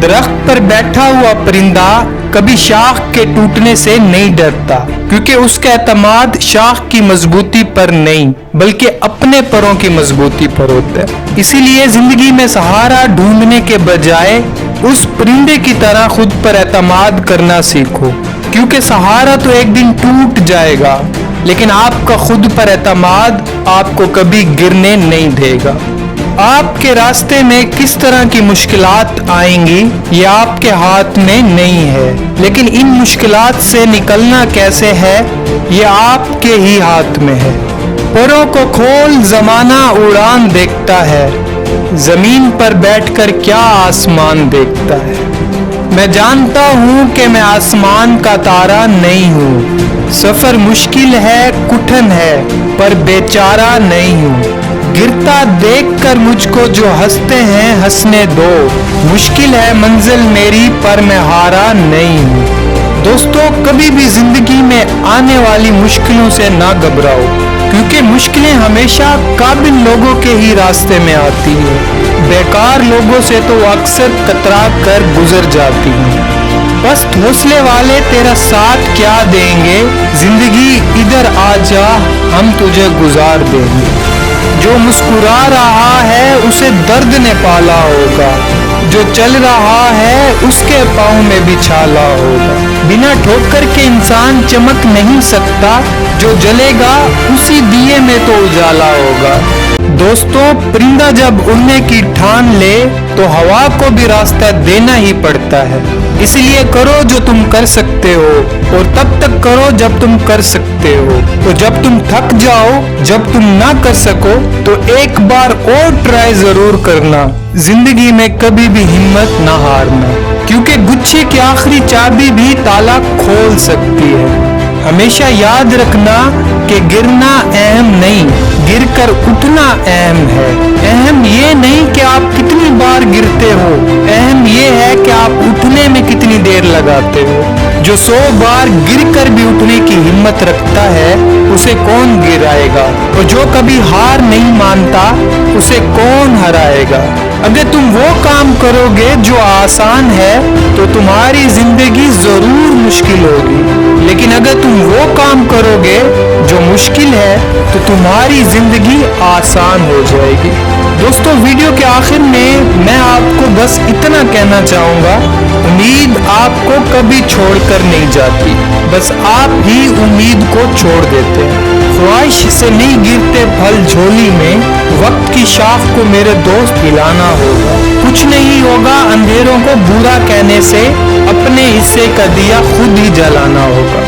درخت پر بیٹھا ہوا پرندہ کبھی شاخ کے ٹوٹنے سے نہیں ڈرتا، کیونکہ اس کا اعتماد شاخ کی مضبوطی پر نہیں بلکہ اپنے پروں کی مضبوطی پر ہوتا ہے۔ اسی لیے زندگی میں سہارا ڈھونڈنے کے بجائے اس پرندے کی طرح خود پر اعتماد کرنا سیکھو، کیونکہ سہارا تو ایک دن ٹوٹ جائے گا لیکن آپ کا خود پر اعتماد آپ کو کبھی گرنے نہیں دے گا۔ آپ کے راستے میں کس طرح کی مشکلات آئیں گی یہ آپ کے ہاتھ میں نہیں ہے، لیکن ان مشکلات سے نکلنا کیسے ہے یہ آپ کے ہی ہاتھ میں ہے۔ پروں کو کھول زمانہ اڑان دیکھتا ہے، زمین پر بیٹھ کر کیا آسمان دیکھتا ہے۔ میں جانتا ہوں کہ میں آسمان کا تارا نہیں ہوں، سفر مشکل ہے کٹھن ہے پر بیچارہ نہیں ہوں۔ گرتا دیکھ کر مجھ کو جو ہنستے ہیں ہنسنے دو، مشکل ہے منزل میری پر میں ہارا نہیں ہوں۔ دوستو، کبھی بھی زندگی میں آنے والی مشکلوں سے نہ گھبراؤ، کیونکہ مشکلیں ہمیشہ قابل لوگوں کے ہی راستے میں آتی ہیں، بیکار لوگوں سے تو اکثر کترا کر گزر جاتی ہیں۔ بس حوصلے والے تیرا ساتھ کیا دیں گے، زندگی ادھر آ جا ہم تجھے گزار دیں گے۔ جو مسکرا رہا ہے اسے درد نے پالا ہوگا، جو چل رہا ہے اس کے پاؤں میں بھی چھالا ہوگا۔ بنا ٹھوکر کے انسان چمک نہیں سکتا، جو جلے گا اسی دیے میں تو اجالا ہوگا۔ دوستو، پرندہ جب اڑنے کی ٹھان لے تو ہوا کو بھی راستہ دینا ہی پڑتا ہے۔ اس لیے کرو جو تم کر سکتے ہو اور تب تک کرو جب تم کر سکتے ہو، تو جب تم تھک جاؤ، جب تم نہ کر سکو تو ایک بار اور ٹرائی ضرور کرنا۔ زندگی میں کبھی بھی ہمت نہ ہارنا، کیونکہ گچھے کی آخری چابی بھی تالا کھول سکتی ہے۔ ہمیشہ یاد رکھنا کہ گرنا اہم نہیں، گر کر اٹھنا اہم ہے۔ اہم یہ نہیں کہ آپ کتنی بار گرتے ہو، اہم یہ ہے کہ آپ اٹھنے میں کتنی دیر لگاتے ہو۔ جو 100 بار گر کر بھی اٹھنے کی ہمت رکھتا ہے اسے کون گرائے گا، اور جو کبھی ہار نہیں مانتا اسے کون ہرائے گا۔ اگر تم وہ کام کرو گے جو آسان ہے تو تمہاری زندگی ضرور مشکل ہوگی، لیکن اگر تم وہ کام کرو گے جو مشکل ہے تو تمہاری زندگی آسان ہو جائے گی۔ دوستو، ویڈیو کے آخر میں آپ کو بس اتنا کہنا چاہوں گا، امید آپ کو کبھی چھوڑ کر نہیں جاتی، بس آپ ہی امید کو چھوڑ دیتے ہیں۔ خواہش سے نہیں گرتے پھل جھولی میں، وقت کی شاخ کو میرے دوست ہلانا ہوگا۔ کچھ نہیں ہوگا اندھیروں کو برا کہنے سے، اپنے حصے کا دیا خود ہی جلانا ہوگا۔